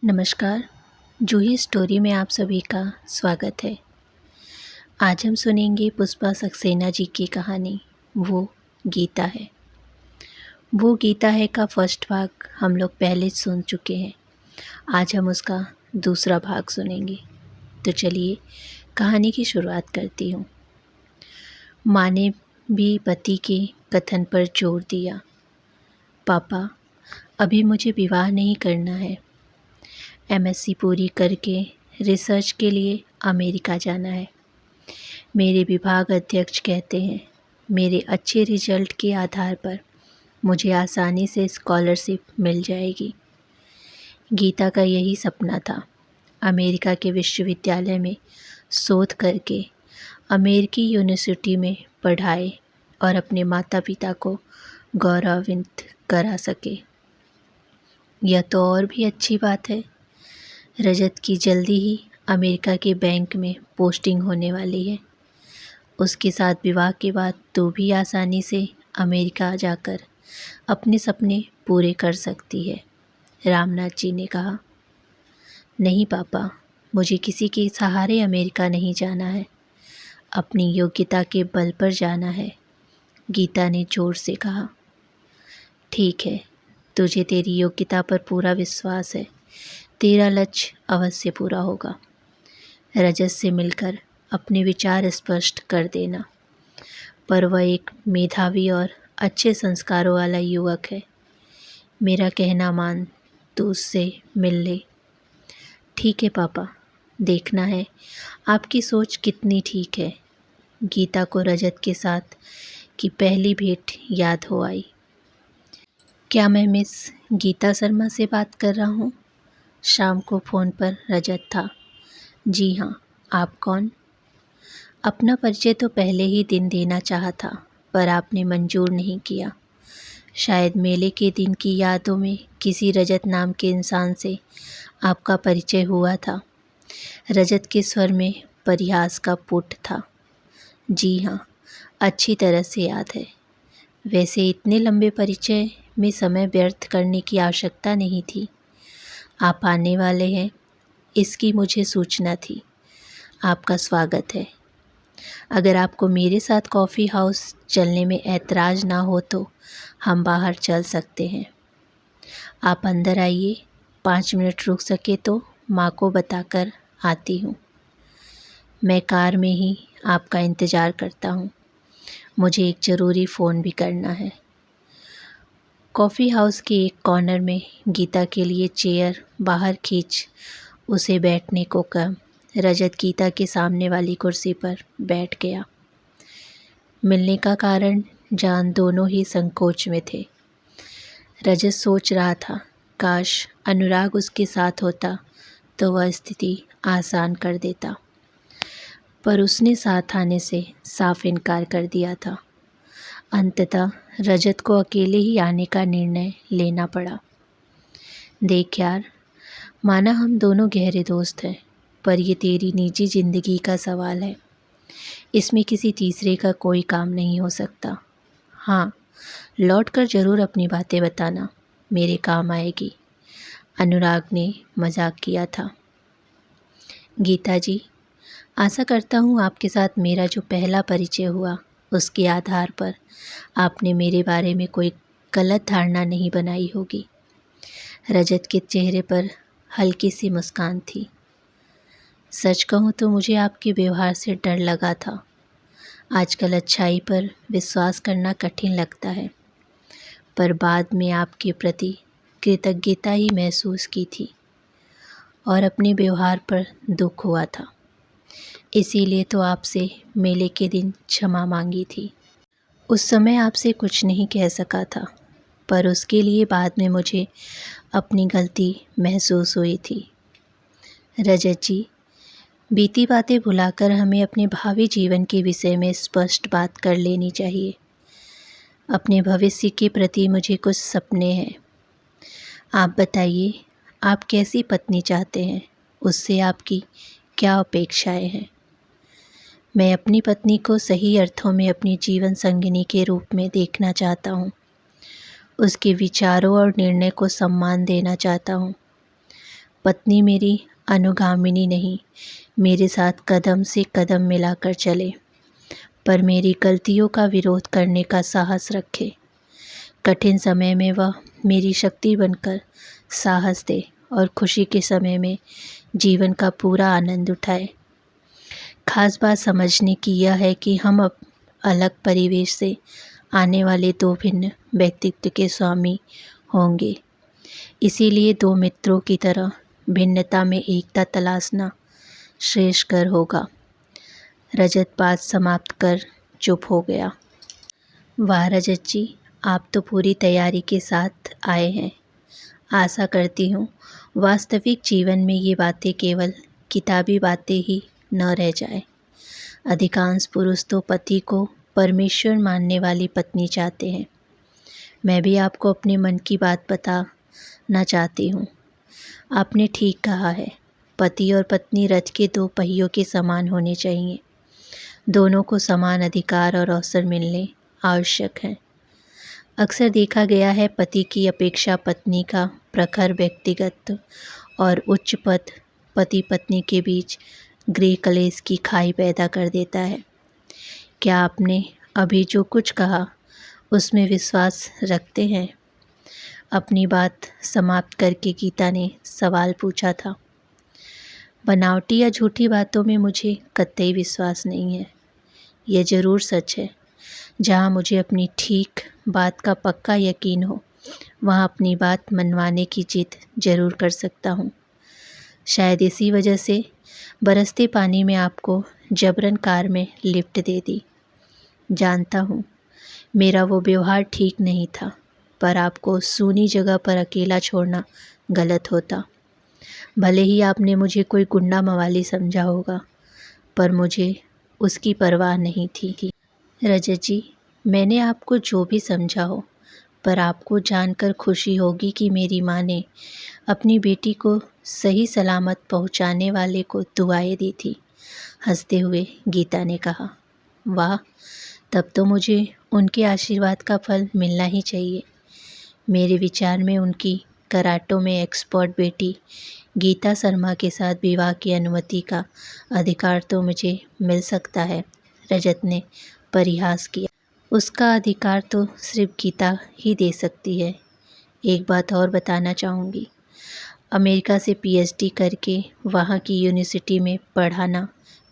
नमस्कार। जूही स्टोरी में आप सभी का स्वागत है। आज हम सुनेंगे पुष्पा सक्सेना जी की कहानी वो गीता है। वो गीता है का फर्स्ट भाग हम लोग पहले सुन चुके हैं। आज हम उसका दूसरा भाग सुनेंगे। तो चलिए कहानी की शुरुआत करती हूँ। माँ ने भी पति के कथन पर जोर दिया। पापा, अभी मुझे विवाह नहीं करना है। एमएससी पूरी करके रिसर्च के लिए अमेरिका जाना है। मेरे विभाग अध्यक्ष कहते हैं मेरे अच्छे रिजल्ट के आधार पर मुझे आसानी से स्कॉलरशिप मिल जाएगी। गीता का यही सपना था, अमेरिका के विश्वविद्यालय में शोध करके अमेरिकी यूनिवर्सिटी में पढ़ाए और अपने माता पिता को गौरवान्वित करा सके। यह तो और भी अच्छी बात है। रजत की जल्दी ही अमेरिका के बैंक में पोस्टिंग होने वाली है। उसके साथ विवाह के बाद तो भी आसानी से अमेरिका जाकर अपने सपने पूरे कर सकती है। रामनाथ जी ने कहा। नहीं पापा, मुझे किसी के सहारे अमेरिका नहीं जाना है, अपनी योग्यता के बल पर जाना है, गीता ने जोर से कहा। ठीक है, तुझे तेरी योग्यता पर पूरा विश्वास है। तेरा लक्ष्य अवश्य पूरा होगा। रजत से मिलकर अपने विचार स्पष्ट कर देना। पर वह एक मेधावी और अच्छे संस्कारों वाला युवक है। मेरा कहना मान, तू उससे मिल ले। ठीक है पापा, देखना है आपकी सोच कितनी ठीक है। गीता को रजत के साथ की पहली भेंट याद हो आई। क्या मैं मिस गीता शर्मा से बात कर रहा हूँ? शाम को फ़ोन पर रजत था। जी हाँ, आप कौन? अपना परिचय तो पहले ही दिन देना चाहा था, पर आपने मंजूर नहीं किया। शायद मेले के दिन की यादों में किसी रजत नाम के इंसान से आपका परिचय हुआ था। रजत के स्वर में परिहास का पुट था। जी हाँ, अच्छी तरह से याद है। वैसे इतने लंबे परिचय में समय व्यर्थ करने की आवश्यकता नहीं थी। आप आने वाले हैं, इसकी मुझे सूचना थी। आपका स्वागत है। अगर आपको मेरे साथ कॉफ़ी हाउस चलने में ऐतराज़ ना हो तो हम बाहर चल सकते हैं। आप अंदर आइए, 5 मिनट रुक सके तो माँ को बताकर आती हूँ। मैं कार में ही आपका इंतज़ार करता हूँ। मुझे एक ज़रूरी फ़ोन भी करना है। कॉफ़ी हाउस के एक कॉर्नर में गीता के लिए चेयर बाहर खींच उसे बैठने को कहा। रजत गीता के सामने वाली कुर्सी पर बैठ गया। मिलने का कारण जान दोनों ही संकोच में थे। रजत सोच रहा था, काश अनुराग उसके साथ होता तो वह स्थिति आसान कर देता, पर उसने साथ आने से साफ इनकार कर दिया था। अंततः रजत को अकेले ही आने का निर्णय लेना पड़ा। देख यार, माना हम दोनों गहरे दोस्त हैं, पर ये तेरी निजी ज़िंदगी का सवाल है। इसमें किसी तीसरे का कोई काम नहीं हो सकता। हाँ, लौट कर ज़रूर अपनी बातें बताना, मेरे काम आएगी। अनुराग ने मजाक किया था। गीता जी, आशा करता हूँ आपके साथ मेरा जो पहला परिचय हुआ उसके आधार पर आपने मेरे बारे में कोई गलत धारणा नहीं बनाई होगी। रजत के चेहरे पर हल्की सी मुस्कान थी। सच कहूँ तो मुझे आपके व्यवहार से डर लगा था। आजकल अच्छाई पर विश्वास करना कठिन लगता है, पर बाद में आपके प्रति कृतज्ञता ही महसूस की थी और अपने व्यवहार पर दुख हुआ था। इसीलिए तो आपसे मेले के दिन क्षमा मांगी थी। उस समय आपसे कुछ नहीं कह सका था, पर उसके लिए बाद में मुझे अपनी गलती महसूस हुई थी। रजत जी, बीती बातें भुलाकर हमें अपने भावी जीवन के विषय में स्पष्ट बात कर लेनी चाहिए। अपने भविष्य के प्रति मुझे कुछ सपने हैं। आप बताइए, आप कैसी पत्नी चाहते हैं? उससे आपकी क्या अपेक्षाएं हैं? मैं अपनी पत्नी को सही अर्थों में अपनी जीवन संगिनी के रूप में देखना चाहता हूँ। उसके विचारों और निर्णय को सम्मान देना चाहता हूँ, पत्नी मेरी अनुगामिनी नहीं, मेरे साथ कदम से कदम मिलाकर चले, पर मेरी गलतियों का विरोध करने का साहस रखे। कठिन समय में वह मेरी शक्ति बनकर साहस दे और खुशी के समय में जीवन का पूरा आनंद उठाए। खास बात समझने की यह है कि हम अब अलग परिवेश से आने वाले दो भिन्न व्यक्तित्व के स्वामी होंगे। इसीलिए दो मित्रों की तरह भिन्नता में एकता तलाशना श्रेयस्कर होगा। रजत बात समाप्त कर चुप हो गया। वाह रजत जी, आप तो पूरी तैयारी के साथ आए हैं। आशा करती हूँ वास्तविक जीवन में ये बातें केवल किताबी बातें ही न रह जाए। अधिकांश पुरुष तो पति को परमेश्वर मानने वाली पत्नी चाहते हैं। मैं भी आपको अपने मन की बात बताना चाहती हूँ। आपने ठीक कहा है, पति और पत्नी रथ के दो पहियों के समान होने चाहिए। दोनों को समान अधिकार और अवसर मिलने आवश्यक हैं। अक्सर देखा गया है, पति की अपेक्षा पत्नी का प्रखर व्यक्तिगत और उच्च पद पति पत्नी के बीच गृह कलेश की खाई पैदा कर देता है। क्या आपने अभी जो कुछ कहा उसमें विश्वास रखते हैं? अपनी बात समाप्त करके गीता ने सवाल पूछा था। बनावटी या झूठी बातों में मुझे कतई विश्वास नहीं है। यह ज़रूर सच है, जहाँ मुझे अपनी ठीक बात का पक्का यकीन हो, वहाँ अपनी बात मनवाने की जिद ज़रूर कर सकता हूँ। शायद इसी वजह से बरसते पानी में आपको जबरन कार में लिफ्ट दे दी। जानता हूँ मेरा वो व्यवहार ठीक नहीं था, पर आपको सूनी जगह पर अकेला छोड़ना गलत होता। भले ही आपने मुझे कोई गुंडा मवाली समझा होगा, पर मुझे उसकी परवाह नहीं थी। रजत जी, मैंने आपको जो भी समझा हो, पर आपको जानकर खुशी होगी कि मेरी माँ ने अपनी बेटी को सही सलामत पहुँचाने वाले को दुआएं दी थी। हंसते हुए गीता ने कहा। वाह, तब तो मुझे उनके आशीर्वाद का फल मिलना ही चाहिए। मेरे विचार में उनकी कराटों में एक्सपर्ट बेटी गीता शर्मा के साथ विवाह की अनुमति का अधिकार तो मुझे मिल सकता है। रजत ने परिहास किया। उसका अधिकार तो सिर्फ गीता ही दे सकती है। एक बात और बताना चाहूँगी, अमेरिका से पीएचडी करके वहाँ की यूनिवर्सिटी में पढ़ाना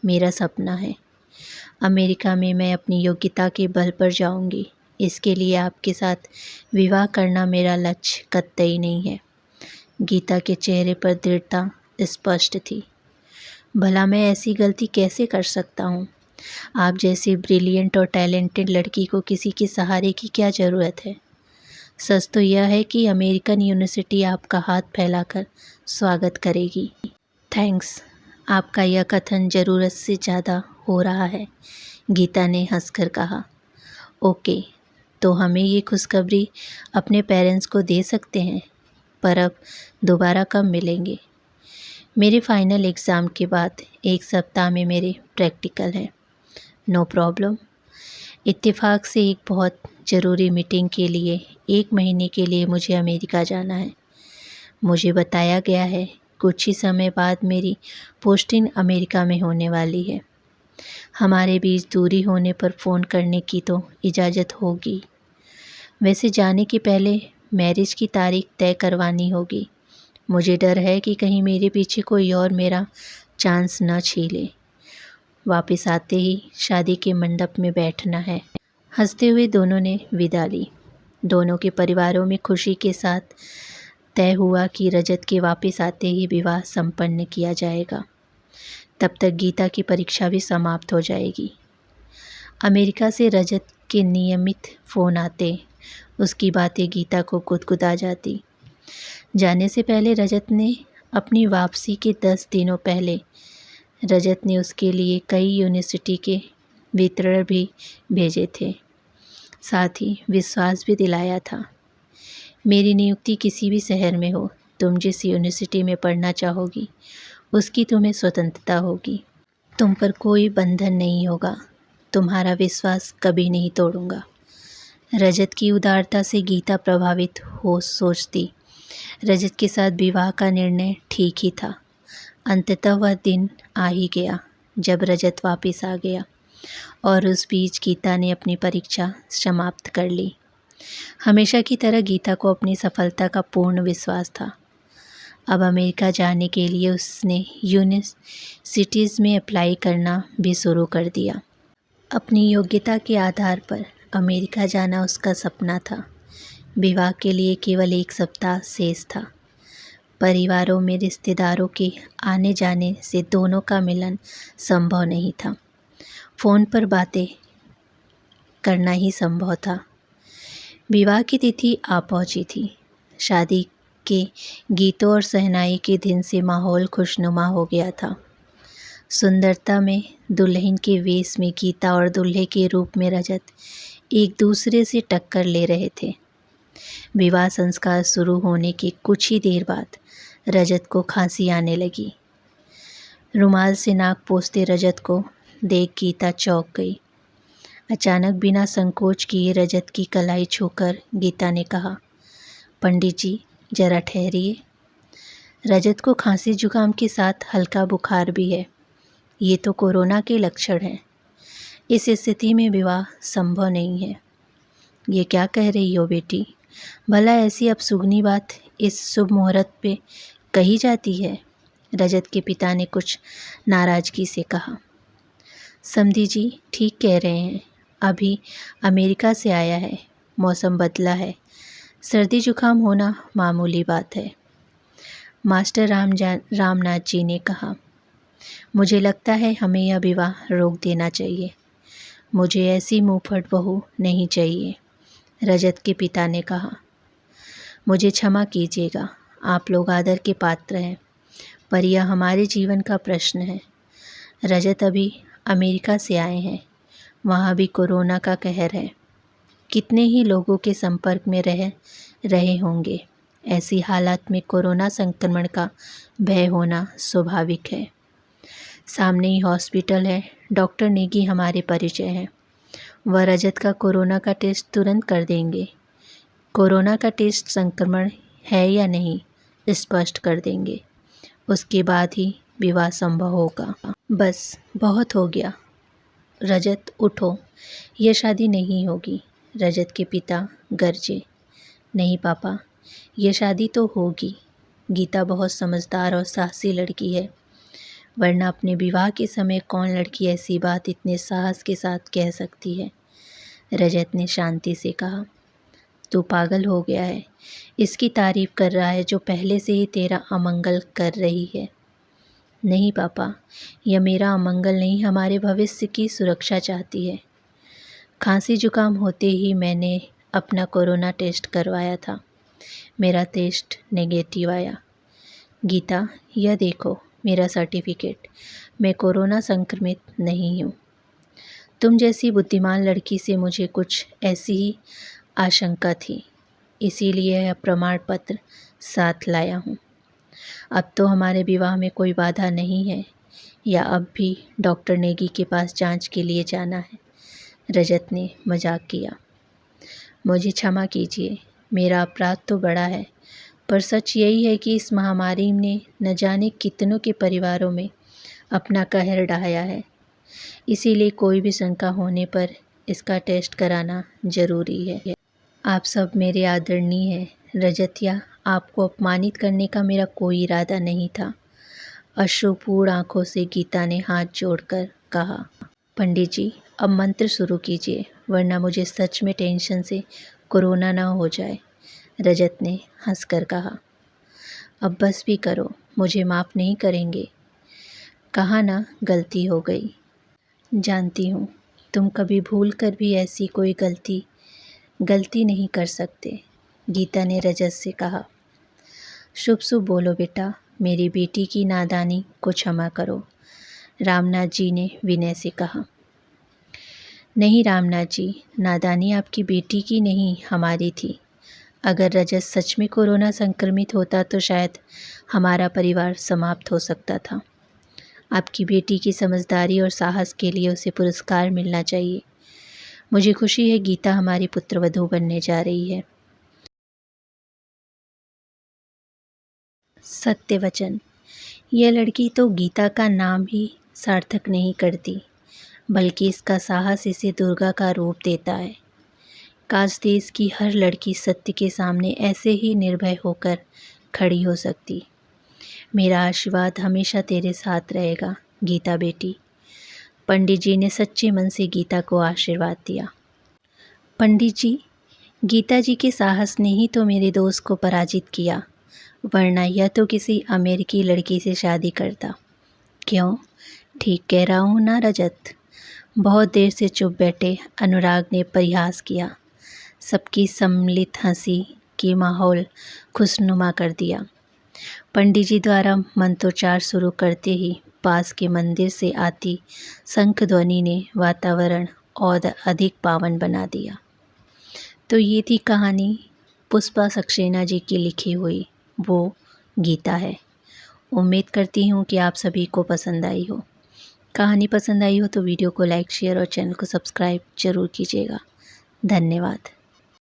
मेरा सपना है। अमेरिका में मैं अपनी योग्यता के बल पर जाऊँगी। इसके लिए आपके साथ विवाह करना मेरा लक्ष्य कतई नहीं है। गीता के चेहरे पर दृढ़ता स्पष्ट थी। भला मैं ऐसी गलती कैसे कर सकता हूँ? आप जैसी ब्रिलियंट और टैलेंटेड लड़की को किसी के सहारे की क्या ज़रूरत है? सच तो यह है कि अमेरिकन यूनिवर्सिटी आपका हाथ फैलाकर स्वागत करेगी। थैंक्स, आपका यह कथन ज़रूरत से ज़्यादा हो रहा है, गीता ने हंसकर कहा। ओके, तो हमें ये खुशखबरी अपने पेरेंट्स को दे सकते हैं, पर अब दोबारा कब मिलेंगे? मेरे फाइनल एग्ज़ाम के बाद 1 सप्ताह में मेरे प्रैक्टिकल हैं। No problem. इत्तेफाक से एक बहुत ज़रूरी मीटिंग के लिए 1 महीने के लिए मुझे अमेरिका जाना है। मुझे बताया गया है कुछ ही समय बाद मेरी पोस्टिंग अमेरिका में होने वाली है। हमारे बीच दूरी होने पर फ़ोन करने की तो इजाज़त होगी। वैसे जाने के पहले मैरिज की तारीख तय करवानी होगी। मुझे डर है कि कहीं मेरे पीछे कोई और मेरा चांस न छीले। वापस आते ही शादी के मंडप में बैठना है। हंसते हुए दोनों ने विदा ली। दोनों के परिवारों में खुशी के साथ तय हुआ कि रजत के वापस आते ही विवाह संपन्न किया जाएगा। तब तक गीता की परीक्षा भी समाप्त हो जाएगी। अमेरिका से रजत के नियमित फ़ोन आते, उसकी बातें गीता को गुदगुदा जाती। जाने से पहले रजत ने अपनी वापसी के 10 दिनों पहले रजत ने उसके लिए कई यूनिवर्सिटी के वितरण भी भेजे थे। साथ ही विश्वास भी दिलाया था, मेरी नियुक्ति किसी भी शहर में हो, तुम जिस यूनिवर्सिटी में पढ़ना चाहोगी उसकी तुम्हें स्वतंत्रता होगी। तुम पर कोई बंधन नहीं होगा। तुम्हारा विश्वास कभी नहीं तोड़ूंगा। रजत की उदारता से गीता प्रभावित हो सोचती, रजत के साथ विवाह का निर्णय ठीक ही था। अंततः वह दिन आ ही गया जब रजत वापस आ गया और उस बीच गीता ने अपनी परीक्षा समाप्त कर ली। हमेशा की तरह गीता को अपनी सफलता का पूर्ण विश्वास था। अब अमेरिका जाने के लिए उसने यूनिवर्सिटीज़ में अप्लाई करना भी शुरू कर दिया। अपनी योग्यता के आधार पर अमेरिका जाना उसका सपना था। विवाह के लिए केवल 1 सप्ताह शेष था। परिवारों में रिश्तेदारों के आने जाने से दोनों का मिलन संभव नहीं था। फ़ोन पर बातें करना ही संभव था। विवाह की तिथि आ पहुंची थी। शादी के गीतों और शहनाई के दिन से माहौल खुशनुमा हो गया था। सुंदरता में दुल्हन के वेश में गीता और दूल्हे के रूप में रजत एक दूसरे से टक्कर ले रहे थे। विवाह संस्कार शुरू होने के कुछ ही देर बाद रजत को खांसी आने लगी। रुमाल से नाक पोंछते रजत को देख गीता चौंक गई। अचानक बिना संकोच किए रजत की कलाई छूकर गीता ने कहा, पंडित जी जरा ठहरिए। रजत को खांसी जुकाम के साथ हल्का बुखार भी है। ये तो कोरोना के लक्षण हैं। इस स्थिति में विवाह संभव नहीं है। ये क्या कह रही हो बेटी? भला ऐसी अपशुगनी बात इस शुभ मुहूर्त पे कही जाती है? रजत के पिता ने कुछ नाराज़गी से कहा। समधी जी ठीक कह रहे हैं। अभी अमेरिका से आया है। मौसम बदला है। सर्दी जुकाम होना मामूली बात है। मास्टर रामनाथ जी ने कहा। मुझे लगता है हमें यह विवाह रोक देना चाहिए। मुझे ऐसी मुंहफट बहू नहीं चाहिए, रजत के पिता ने कहा। मुझे क्षमा कीजिएगा, आप लोग आदर के पात्र हैं, पर यह हमारे जीवन का प्रश्न है। रजत अभी अमेरिका से आए हैं। वहाँ भी कोरोना का कहर है। कितने ही लोगों के संपर्क में रह रहे होंगे। ऐसी हालात में कोरोना संक्रमण का भय होना स्वाभाविक है। सामने ही हॉस्पिटल है। डॉक्टर नेगी हमारे परिचय हैं। वह रजत का कोरोना का टेस्ट तुरंत कर देंगे। कोरोना का टेस्ट संक्रमण है या नहीं स्पष्ट कर देंगे। उसके बाद ही विवाह संभव होगा। बस बहुत हो गया। रजत उठो, यह शादी नहीं होगी। रजत के पिता गरजे। नहीं पापा, यह शादी तो होगी। गीता बहुत समझदार और साहसी लड़की है, वरना अपने विवाह के समय कौन लड़की ऐसी बात इतने साहस के साथ कह सकती है। रजत ने शांति से कहा, तू पागल हो गया है। इसकी तारीफ कर रहा है जो पहले से ही तेरा अमंगल कर रही है। नहीं पापा, यह मेरा अमंगल नहीं, हमारे भविष्य की सुरक्षा चाहती है। खांसी जुकाम होते ही मैंने अपना कोरोना टेस्ट करवाया था। मेरा टेस्ट नेगेटिव आया। गीता, यह देखो मेरा सर्टिफिकेट। मैं कोरोना संक्रमित नहीं हूँ। तुम जैसी बुद्धिमान लड़की से मुझे कुछ ऐसी ही आशंका थी, इसीलिए यह प्रमाण पत्र साथ लाया हूँ। अब तो हमारे विवाह में कोई बाधा नहीं है, या अब भी डॉक्टर नेगी के पास जांच के लिए जाना है? रजत ने मजाक किया। मुझे क्षमा कीजिए, मेरा अपराध तो बड़ा है, पर सच यही है कि इस महामारी ने न जाने कितनों के परिवारों में अपना कहर ढाया है। इसीलिए कोई भी शंका होने पर इसका टेस्ट कराना जरूरी है। आप सब मेरे आदरणीय हैं। रजतिया, आपको अपमानित करने का मेरा कोई इरादा नहीं था। अश्रुपूर्ण आंखों से गीता ने हाथ जोड़कर कहा। पंडित जी, अब मंत्र शुरू कीजिए, वरना मुझे सच में टेंशन से कोरोना ना हो जाए। रजत ने हंसकर कहा। अब बस भी करो, मुझे माफ़ नहीं करेंगे? कहा ना, गलती हो गई। जानती हूँ, तुम कभी भूल कर भी ऐसी कोई गलती नहीं कर सकते, गीता ने रजत से कहा। शुभ शुभ बोलो बेटा, मेरी बेटी की नादानी को क्षमा करो, रामनाथ जी ने विनय से कहा। नहीं रामनाथ जी, नादानी आपकी बेटी की नहीं, हमारी थी। अगर रजत सच में कोरोना संक्रमित होता तो शायद हमारा परिवार समाप्त हो सकता था। आपकी बेटी की समझदारी और साहस के लिए उसे पुरस्कार मिलना चाहिए। मुझे खुशी है गीता हमारी पुत्रवधू बनने जा रही है। सत्य वचन। यह लड़की तो गीता का नाम ही सार्थक नहीं करती, बल्कि इसका साहस इसे दुर्गा का रूप देता है। काश देश की हर लड़की सत्य के सामने ऐसे ही निर्भय होकर खड़ी हो सकती। मेरा आशीर्वाद हमेशा तेरे साथ रहेगा गीता बेटी। पंडित जी ने सच्चे मन से गीता को आशीर्वाद दिया। पंडित जी, गीता जी के साहस ने ही तो मेरे दोस्त को पराजित किया, वरना यह तो किसी अमेरिकी लड़की से शादी करता। क्यों, ठीक कह रहा हूँ ना रजत? बहुत देर से चुप बैठे अनुराग ने परिहास किया। सबकी सम्मिलित हंसी की माहौल खुशनुमा कर दिया। पंडित जी द्वारा मंत्रोच्चार शुरू करते ही पास के मंदिर से आती शंख ध्वनि ने वातावरण और अधिक पावन बना दिया। तो ये थी कहानी पुष्पा सक्सेना जी की लिखी हुई वो गीता है। उम्मीद करती हूँ कि आप सभी को पसंद आई हो। कहानी पसंद आई हो तो वीडियो को लाइक, शेयर और चैनल को सब्सक्राइब ज़रूर कीजिएगा। धन्यवाद।